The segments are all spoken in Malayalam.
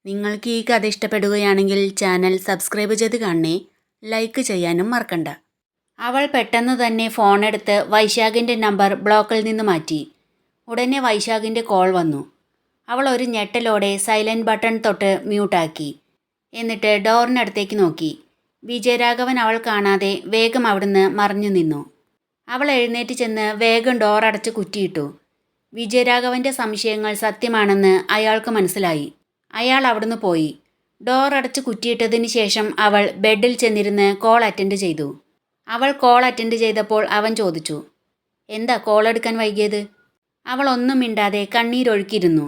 നിങ്ങൾക്ക് ഈ കഥ ഇഷ്ടപ്പെടുകയാണെങ്കിൽ ചാനൽ സബ്സ്ക്രൈബ് ചെയ്ത് കാണണേ. ലൈക്ക് ചെയ്യാനും മറക്കണ്ട. അവൾ പെട്ടെന്ന് തന്നെ ഫോണെടുത്ത് വൈശാഖിൻ്റെ നമ്പർ ബ്ലോക്കിൽ നിന്ന് മാറ്റി. ഉടനെ വൈശാഖിൻ്റെ കോൾ വന്നു. അവൾ ഒരു ഞെട്ടലോടെ സൈലൻറ്റ് ബട്ടൺ തൊട്ട് മ്യൂട്ടാക്കി. എന്നിട്ട് ഡോറിനടുത്തേക്ക് നോക്കി. വിജയരാഘവൻ അവൾ കാണാതെ വേഗം അവിടുന്ന് മറഞ്ഞു നിന്നു. അവൾ എഴുന്നേറ്റ് ചെന്ന് വേഗം ഡോർ അടച്ച് കുറ്റിയിട്ടു. വിജയരാഘവൻ്റെ സംശയങ്ങൾ സത്യമാണെന്ന് അയാൾക്ക് മനസ്സിലായി. അയാൾ അവിടുന്ന് പോയി. ഡോർ അടച്ച് കുറ്റിയിട്ടതിന് ശേഷം അവൾ ബെഡിൽ ചെന്നിരുന്ന് കോൾ അറ്റൻഡ് ചെയ്തു. അവൾ കോൾ അറ്റൻഡ് ചെയ്തപ്പോൾ അവൻ ചോദിച്ചു, എന്താ കോൾ എടുക്കാൻ വൈകിയത്? അവൾ ഒന്നും മിണ്ടാതെ കണ്ണീരൊഴുക്കിയിരുന്നു.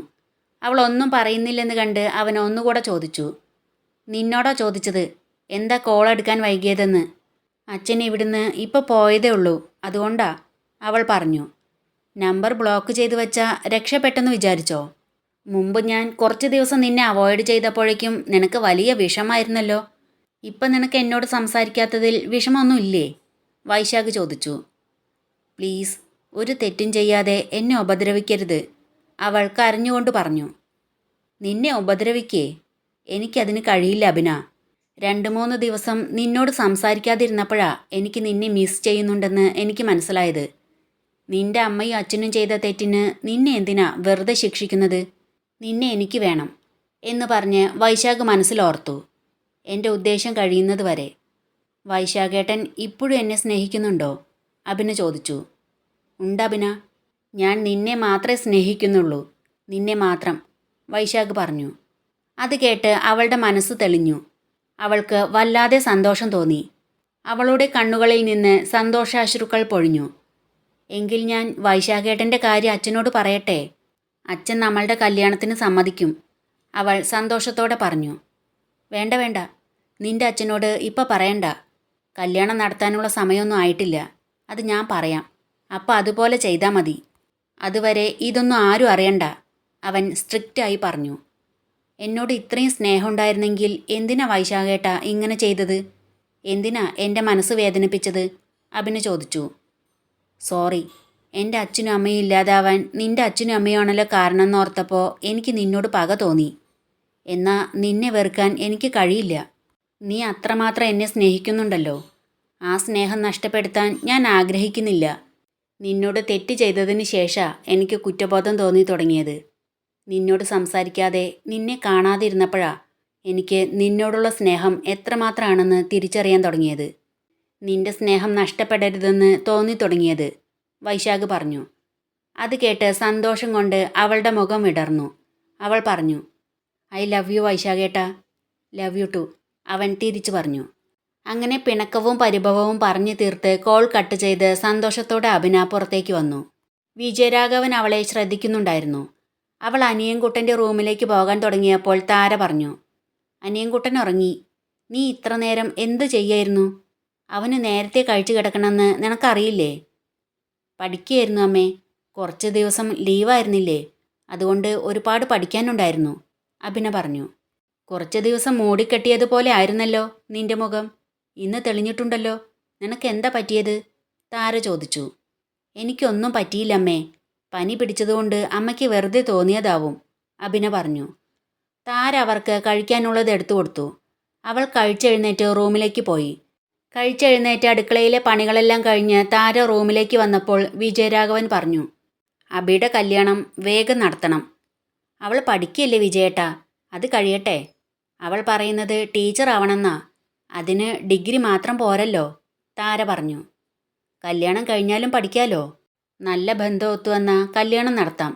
അവൾ ഒന്നും പറയുന്നില്ലെന്ന് കണ്ട് അവൻ ഒന്നുകൂടെ ചോദിച്ചു, നിന്നോടാ ചോദിച്ചത് എന്താ കോൾ എടുക്കാൻ വൈകിയതെന്ന്? അച്ഛൻ ഇവിടുന്ന് ഇപ്പോൾ പോയതേ ഉള്ളൂ, അതുകൊണ്ടാ, അവൾ പറഞ്ഞു. നമ്പർ ബ്ലോക്ക് ചെയ്ത് വച്ചാൽ രക്ഷപ്പെട്ടെന്ന് വിചാരിച്ചോ? മുമ്പ് ഞാൻ കുറച്ച് ദിവസം നിന്നെ അവോയ്ഡ് ചെയ്തപ്പോഴേക്കും നിനക്ക് വലിയ വിഷമായിരുന്നല്ലോ. ഇപ്പം നിനക്ക് എന്നോട് സംസാരിക്കാത്തതിൽ വിഷമമൊന്നും ഇല്ലേ? വൈശാഖ് ചോദിച്ചു. പ്ലീസ്, ഒരു തെറ്റും ചെയ്യാതെ എന്നെ ഉപദ്രവിക്കരുത്, അവൾ കരഞ്ഞുകൊണ്ട് പറഞ്ഞു. നിന്നെ ഉപദ്രവിക്കേ? എനിക്കതിന് കഴിയില്ല അഭിന. 2-3 ദിവസം നിന്നോട് സംസാരിക്കാതിരുന്നപ്പോഴാ എനിക്ക് നിന്നെ മിസ് ചെയ്യുന്നുണ്ടെന്ന് എനിക്ക് മനസ്സിലായത്. നിന്റെ അമ്മയും അച്ഛനും ചെയ്ത തെറ്റിന് നിന്നെ എന്തിനാ വെറുതെ ശിക്ഷിക്കുന്നത്? നിന്നെ എനിക്ക് വേണം എന്ന് പറഞ്ഞ് വൈശാഖ് മനസ്സിലോർത്തു. എൻ്റെ ഉദ്ദേശം കഴിയുന്നത് വരെ. വൈശാഖേട്ടൻ ഇപ്പോഴും എന്നെ സ്നേഹിക്കുന്നുണ്ടോ? അഭിന ചോദിച്ചു. ഉണ്ടഭിന, ഞാൻ നിന്നെ മാത്രമേ സ്നേഹിക്കുന്നുള്ളൂ, നിന്നെ മാത്രം, വൈശാഖ് പറഞ്ഞു. അത് കേട്ട് അവളുടെ മനസ്സ് തെളിഞ്ഞു. അവൾക്ക് വല്ലാതെ സന്തോഷം തോന്നി. അവളുടെ കണ്ണുകളിൽ നിന്ന് സന്തോഷാശ്രുക്കൾ പൊഴിഞ്ഞു. എങ്കിൽ ഞാൻ വൈശാഖേട്ടൻ്റെ കാര്യം അച്ഛനോട് പറയട്ടെ. അച്ഛൻ നമ്മളുടെ കല്യാണത്തിന് സമ്മതിക്കും, അവൾ സന്തോഷത്തോടെ പറഞ്ഞു. വേണ്ട വേണ്ട, നിന്റെ അച്ഛനോട് ഇപ്പം പറയണ്ട. കല്യാണം നടത്താനുള്ള സമയമൊന്നും ആയിട്ടില്ല. അത് ഞാൻ പറയാം, അപ്പം അതുപോലെ ചെയ്താൽ മതി. അതുവരെ ഇതൊന്നും ആരും അറിയണ്ട, അവൻ സ്ട്രിക്റ്റായി പറഞ്ഞു. എന്നോട് ഇത്രയും സ്നേഹമുണ്ടായിരുന്നെങ്കിൽ എന്തിനാ വൈശാഖേട്ട ഇങ്ങനെ ചെയ്തത്? എന്തിനാ എൻ്റെ മനസ്സ് വേദനിപ്പിച്ചത്? അഭിന ചോദിച്ചു. സോറി, എൻ്റെ അച്ഛനും അമ്മയും ഇല്ലാതാവാൻ നിൻ്റെ അച്ഛനും അമ്മയാണല്ലോ കാരണം എന്നോർത്തപ്പോൾ എനിക്ക് നിന്നോട് പക തോന്നി. എന്നാൽ നിന്നെ വെറുക്കാൻ എനിക്ക് കഴിയില്ല. നീ അത്രമാത്രം എന്നെ സ്നേഹിക്കുന്നുണ്ടല്ലോ. ആ സ്നേഹം നഷ്ടപ്പെടുത്താൻ ഞാൻ ആഗ്രഹിക്കുന്നില്ല. നിന്നോട് തെറ്റ് ചെയ്തതിന് ശേഷമാണ് എനിക്ക് കുറ്റബോധം തോന്നി തുടങ്ങിയത്. നിന്നോട് സംസാരിക്കാതെ നിന്നെ കാണാതിരുന്നപ്പോഴാണ് എനിക്ക് നിന്നോടുള്ള സ്നേഹം എത്രമാത്രമാണെന്ന് തിരിച്ചറിയാൻ തുടങ്ങിയത്. നിന്റെ സ്നേഹം നഷ്ടപ്പെടരുതെന്ന് തോന്നി തുടങ്ങിയത്, വൈശാഖ് പറഞ്ഞു. അത് കേട്ട് സന്തോഷം കൊണ്ട് അവളുടെ മുഖം വിടർന്നു. അവൾ പറഞ്ഞു, ഐ ലവ് യു വൈശാഖേട്ടാ. ലവ് യു ടു, അവൻ തിരിച്ചു പറഞ്ഞു. അങ്ങനെ പിണക്കവും പരിഭവവും പറഞ്ഞു തീർത്ത് കോൾ കട്ട് ചെയ്ത് സന്തോഷത്തോടെ അഭിന പുറത്തേക്ക് വന്നു. വിജയരാഘവൻ അവളെ ശ്രദ്ധിക്കുന്നുണ്ടായിരുന്നു. അവൾ അനിയൻകുട്ടൻ്റെ റൂമിലേക്ക് പോകാൻ തുടങ്ങിയപ്പോൾ താര പറഞ്ഞു, അനിയൻകുട്ടൻ ഉറങ്ങി. നീ ഇത്ര നേരം എന്ത് ചെയ്യായിരുന്നു? അവന് നേരത്തെ കഴിച്ചു കിടക്കണമെന്ന് നിനക്കറിയില്ലേ? പഠിക്കുകയായിരുന്നു അമ്മേ. കുറച്ച് ദിവസം ലീവായിരുന്നില്ലേ, അതുകൊണ്ട് ഒരുപാട് പഠിക്കാനുണ്ടായിരുന്നു, അഭിന പറഞ്ഞു. കുറച്ച് ദിവസം മൂടിക്കെട്ടിയതുപോലെ ആയിരുന്നല്ലോ നിന്റെ മുഖം. ഇന്ന് തെളിഞ്ഞിട്ടുണ്ടല്ലോ. നിനക്ക് എന്താ പറ്റിയത്? താര ചോദിച്ചു. എനിക്കൊന്നും പറ്റിയില്ലമ്മേ. പനി പിടിച്ചതുകൊണ്ട് അമ്മയ്ക്ക് വെറുതെ തോന്നിയതാവും, അഭിന പറഞ്ഞു. താര അവർക്ക് കഴിക്കാനുള്ളത് എടുത്തു കൊടുത്തു. അവൾ കഴിച്ചെഴുന്നേറ്റ് റൂമിലേക്ക് പോയി. കഴിച്ചെഴുന്നേറ്റ് അടുക്കളയിലെ പണികളെല്ലാം കഴിഞ്ഞ് താര റൂമിലേക്ക് വന്നപ്പോൾ വിജയരാഘവൻ പറഞ്ഞു, അബിയുടെ കല്യാണം വേഗം നടത്തണം. അവൾ പഠിക്കുകയല്ലേ വിജയേട്ടാ, അത് കഴിയട്ടെ. അവൾ പറയുന്നത് ടീച്ചർ ആവണമെന്നാ. അതിന് ഡിഗ്രി മാത്രം പോരല്ലോ, താര പറഞ്ഞു. കല്യാണം കഴിഞ്ഞാലും പഠിക്കാലോ. നല്ല ബന്ധം ഒത്തുവന്നാൽ കല്യാണം നടത്താം.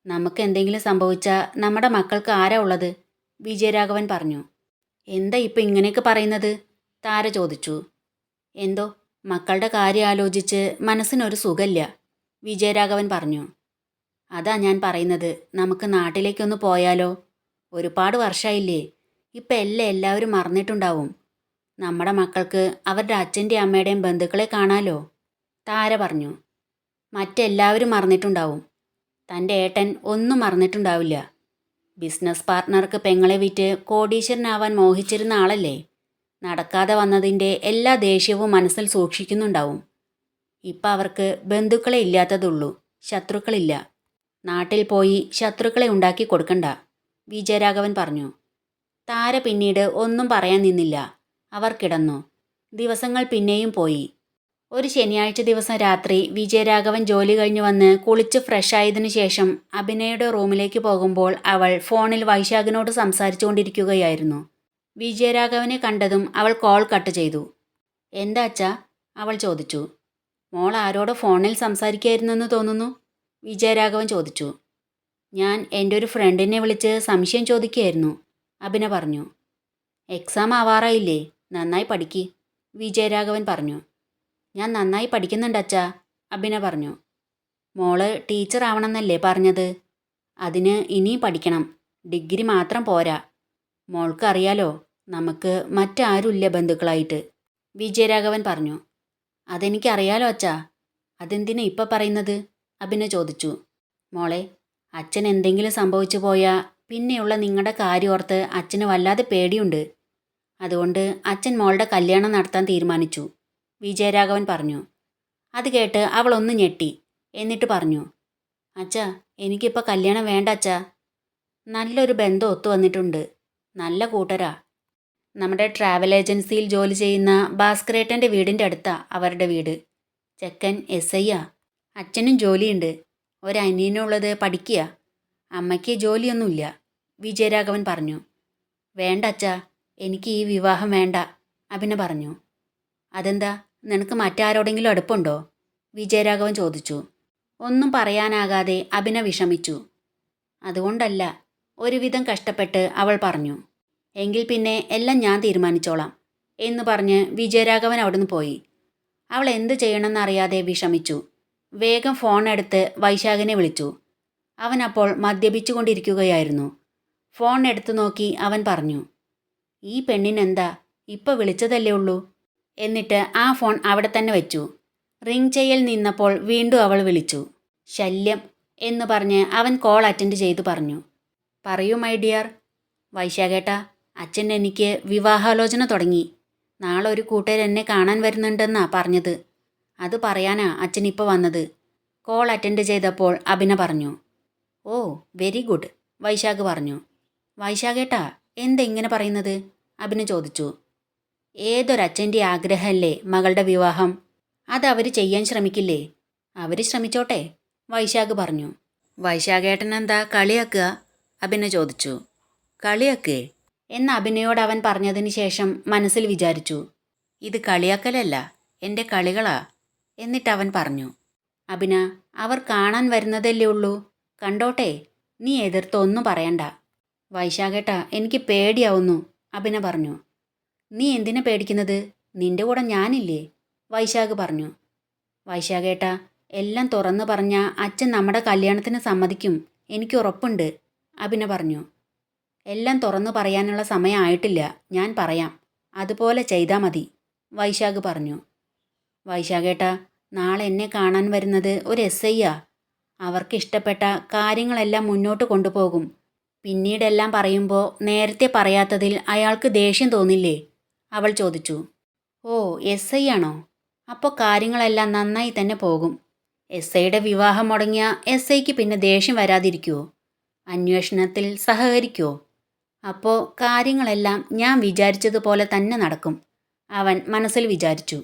നമുക്ക് എന്തെങ്കിലും സംഭവിച്ചാൽ നമ്മുടെ മക്കൾക്ക് ആരാ ഉള്ളത്, വിജയരാഘവൻ പറഞ്ഞു. എന്താ ഇപ്പം ഇങ്ങനെയൊക്കെ പറയുന്നത്, താര ചോദിച്ചു. എന്തോ മക്കളുടെ കാര്യം ആലോചിച്ച് മനസ്സിനൊരു സുഖമില്ല, വിജയരാഘവൻ പറഞ്ഞു. അതാ ഞാൻ പറയുന്നത്, നമുക്ക് നാട്ടിലേക്കൊന്ന് പോയാലോ? ഒരുപാട് വർഷമായില്ലേ. ഇപ്പം എല്ലാവരും മറന്നിട്ടുണ്ടാവും. നമ്മുടെ മക്കൾക്ക് അവരുടെ അച്ഛൻ്റെയും അമ്മയുടെയും ബന്ധുക്കളെ കാണാലോ, താര പറഞ്ഞു. മറ്റെല്ലാവരും മറന്നിട്ടുണ്ടാവും. തൻ്റെ ഏട്ടൻ ഒന്നും മറന്നിട്ടുണ്ടാവില്ല. ബിസിനസ് പാർട്ട്ണർക്ക് പെങ്ങളെ വിറ്റ് കോടീശ്വരനാവാൻ മോഹിച്ചിരുന്ന ആളല്ലേ. നടക്കാതെ വന്നതിൻ്റെ എല്ലാ ദേഷ്യവും മനസ്സിൽ സൂക്ഷിക്കുന്നുണ്ടാവും. ഇപ്പം അവർക്ക് ബന്ധുക്കളെ ഇല്ലാത്തതുള്ളൂ, ശത്രുക്കളില്ല. നാട്ടിൽ പോയി ശത്രുക്കളെ ഉണ്ടാക്കി കൊടുക്കണ്ട, വിജയരാഘവൻ പറഞ്ഞു. താര പിന്നീട് ഒന്നും പറയാൻ നിന്നില്ല. അവർ കിടന്നു. ദിവസങ്ങൾ പിന്നെയും പോയി. ഒരു ശനിയാഴ്ച ദിവസം രാത്രി വിജയരാഘവൻ ജോലി കഴിഞ്ഞു വന്ന് കുളിച്ച് ഫ്രഷായതിനു ശേഷം അഭിനയുടെ റൂമിലേക്ക് പോകുമ്പോൾ അവൾ ഫോണിൽ വൈശാഖിനോട് സംസാരിച്ചുകൊണ്ടിരിക്കുകയായിരുന്നു. വിജയരാഘവനെ കണ്ടതും അവൾ കോൾ കട്ട് ചെയ്തു. എന്താ അച്ഛാ? അവൾ ചോദിച്ചു. മോൾ ആരോട് ഫോണിൽ സംസാരിക്കായിരുന്നെന്ന് തോന്നുന്നു, വിജയരാഘവൻ ചോദിച്ചു. ഞാൻ എൻ്റെ ഒരു ഫ്രണ്ടിനെ വിളിച്ച് സംശയം ചോദിക്കുകയായിരുന്നു, അഭിന പറഞ്ഞു. എക്സാം ആവാറായില്ലേ, നന്നായി പഠിക്ക്, വിജയരാഘവൻ പറഞ്ഞു. ഞാൻ നന്നായി പഠിക്കുന്നുണ്ട് അച്ഛാ, അഭിന പറഞ്ഞു. മോള് ടീച്ചർ ആവണമെന്നല്ലേ പറഞ്ഞത്? അതിന് ഇനിയും പഠിക്കണം, ഡിഗ്രി മാത്രം പോരാ. മോൾക്കറിയാലോ, നമുക്ക് മറ്റാരുമില്ല ബന്ധുക്കളായിട്ട്, വിജയരാഘവൻ പറഞ്ഞു. അതെനിക്കറിയാലോ അച്ഛാ. അതെന്തിനാ ഇപ്പം പറയുന്നത്, അഭിന ചോദിച്ചു. മോളെ, അച്ഛൻ എന്തെങ്കിലും സംഭവിച്ചു പോയാൽ പിന്നെയുള്ള നിങ്ങളുടെ കാര്യമോർത്ത് അച്ഛന് വല്ലാതെ പേടിയുണ്ട്. അതുകൊണ്ട് അച്ഛൻ മോളുടെ കല്യാണം നടത്താൻ തീരുമാനിച്ചു, വിജയരാഘവൻ പറഞ്ഞു. അത് കേട്ട് അവൾ ഒന്ന് ഞെട്ടി. എന്നിട്ട് പറഞ്ഞു. അച്ഛാ, എനിക്കിപ്പോൾ കല്യാണം വേണ്ട അച്ഛാ. നല്ലൊരു ബന്ധം ഒത്തു വന്നിട്ടുണ്ട്. നല്ല കൂട്ടരാ. നമ്മുടെ ട്രാവൽ ഏജൻസിയിൽ ജോലി ചെയ്യുന്ന ഭാസ്കരേട്ടൻ്റെ വീടിൻ്റെ അടുത്താ അവരുടെ വീട്. ചെക്കൻ SIയാ. അച്ഛനും ജോലിയുണ്ട്. ഒരനിയനുള്ളത് പഠിക്കുക. അമ്മയ്ക്ക് ജോലിയൊന്നുമില്ല, വിജയരാഘവൻ പറഞ്ഞു. വേണ്ട അച്ഛാ, എനിക്ക് ഈ വിവാഹം വേണ്ട, അഭിന പറഞ്ഞു. അതെന്താ, നിനക്ക് മറ്റാരോടെങ്കിലും അടുപ്പുണ്ടോ, വിജയരാഘവൻ ചോദിച്ചു. ഒന്നും പറയാനാകാതെ അഭിന വിഷമിച്ചു. അതുകൊണ്ടല്ല, ഒരുവിധം കഷ്ടപ്പെട്ട് അവൾ പറഞ്ഞു. എങ്കിൽ പിന്നെ എല്ലാം ഞാൻ തീരുമാനിച്ചോളാം എന്ന് പറഞ്ഞ് വിജയരാഘവൻ അവിടുന്ന് പോയി. അവൾ എന്ത് ചെയ്യണമെന്നറിയാതെ വിഷമിച്ചു. വേഗം ഫോൺ എടുത്ത് വൈശാഖിനെ വിളിച്ചു. അവൻ അപ്പോൾ മദ്യപിച്ചുകൊണ്ടിരിക്കുകയായിരുന്നു. ഫോൺ എടുത്തു നോക്കി അവൻ പറഞ്ഞു. ഈ പെണ്ണിനെന്താ, ഇപ്പോൾ വിളിച്ചതല്ലേ ഉള്ളൂ. എന്നിട്ട് ആ ഫോൺ അവിടെ തന്നെ വെച്ചു. റിങ് ചെയ്യൽ നിന്നപ്പോൾ വീണ്ടും അവൾ വിളിച്ചു. ശല്യം എന്ന് പറഞ്ഞ് അവൻ കോൾ അറ്റൻഡ് ചെയ്തു പറഞ്ഞു. പറയൂ മൈ ഡിയർ. വൈശാഖേട്ടാ, അച്ഛൻ എനിക്ക് വിവാഹാലോചന തുടങ്ങി. നാളെ ഒരു കൂട്ടുകാരൻ എന്നെ കാണാൻ വരുന്നുണ്ടെന്നാ പറഞ്ഞത്. അത് പറയാനാ അച്ഛൻ ഇപ്പോൾ വന്നത്, കോൾ അറ്റൻഡ് ചെയ്തപ്പോൾ അഭിന പറഞ്ഞു. ഓ വെരി ഗുഡ്, വൈശാഖ് പറഞ്ഞു. വൈശാഖേട്ടാ, എന്താ ഇങ്ങനെ പറയുന്നത്, അഭിന ചോദിച്ചു. ഏതൊരച്ഛൻ്റെ ആഗ്രഹമല്ലേ മകളുടെ വിവാഹം. അതവർ ചെയ്യാൻ ശ്രമിക്കില്ലേ? അവർ ശ്രമിച്ചോട്ടെ, വൈശാഖ് പറഞ്ഞു. വൈശാഖേട്ടനെന്താ കളിയാക്കുക, അഭിന ചോദിച്ചു. കളിയാക്കേ എന്ന് അഭിനയോട് അവൻ പറഞ്ഞതിന് ശേഷം മനസ്സിൽ വിചാരിച്ചു. ഇത് കളിയാക്കലല്ല, എൻ്റെ കളികളാ. എന്നിട്ടവൻ പറഞ്ഞു. അഭിന, അവർ കാണാൻ വരുന്നതല്ലേ ഉള്ളൂ, കണ്ടോട്ടെ, നീ എതിർത്തൊന്നും പറയണ്ട. വൈശാഖേട്ടാ, എനിക്ക് പേടിയാവുന്നു, അഭിന പറഞ്ഞു. നീ എന്തിനാ പേടിക്കുന്നത്, നിന്റെ കൂടെ ഞാനില്ലേ, വൈശാഖ് പറഞ്ഞു. വൈശാഖേട്ടാ, എല്ലാം തുറന്നു പറഞ്ഞാൽ അച്ഛൻ നമ്മുടെ കല്യാണത്തിന് സമ്മതിക്കും, എനിക്ക് ഉറപ്പുണ്ട്, അഭിന പറഞ്ഞു. എല്ലാം തുറന്നു പറയാനുള്ള സമയമായിട്ടില്ല, ഞാൻ പറയാം, അതുപോലെ ചെയ്താൽ മതി, വൈശാഖ് പറഞ്ഞു. വൈശാഖേട്ടാ, നാളെ എന്നെ കാണാൻ വരുന്നത് ഒരു SIയാ. അവർക്കിഷ്ടപ്പെട്ട കാര്യങ്ങളെല്ലാം മുന്നോട്ട് കൊണ്ടുപോകും. പിന്നീടെല്ലാം പറയുമ്പോൾ നേരത്തെ പറയാത്തതിൽ അയാൾക്ക് ദേഷ്യം തോന്നില്ലേ, അവൾ ചോദിച്ചു. ഓ SI ആണോ? അപ്പോൾ കാര്യങ്ങളെല്ലാം നന്നായി തന്നെ പോകും. SIയുടെ വിവാഹം മുടങ്ങിയ SIക്ക് പിന്നെ ദേഷ്യം വരാതിരിക്കുമോ? അന്വേഷണത്തിൽ സഹകരിക്കുമോ? അപ്പോൾ കാര്യങ്ങളെല്ലാം ഞാൻ വിചാരിച്ചതുപോലെ തന്നെ നടക്കും, അവൻ മനസ്സിൽ വിചാരിച്ചു.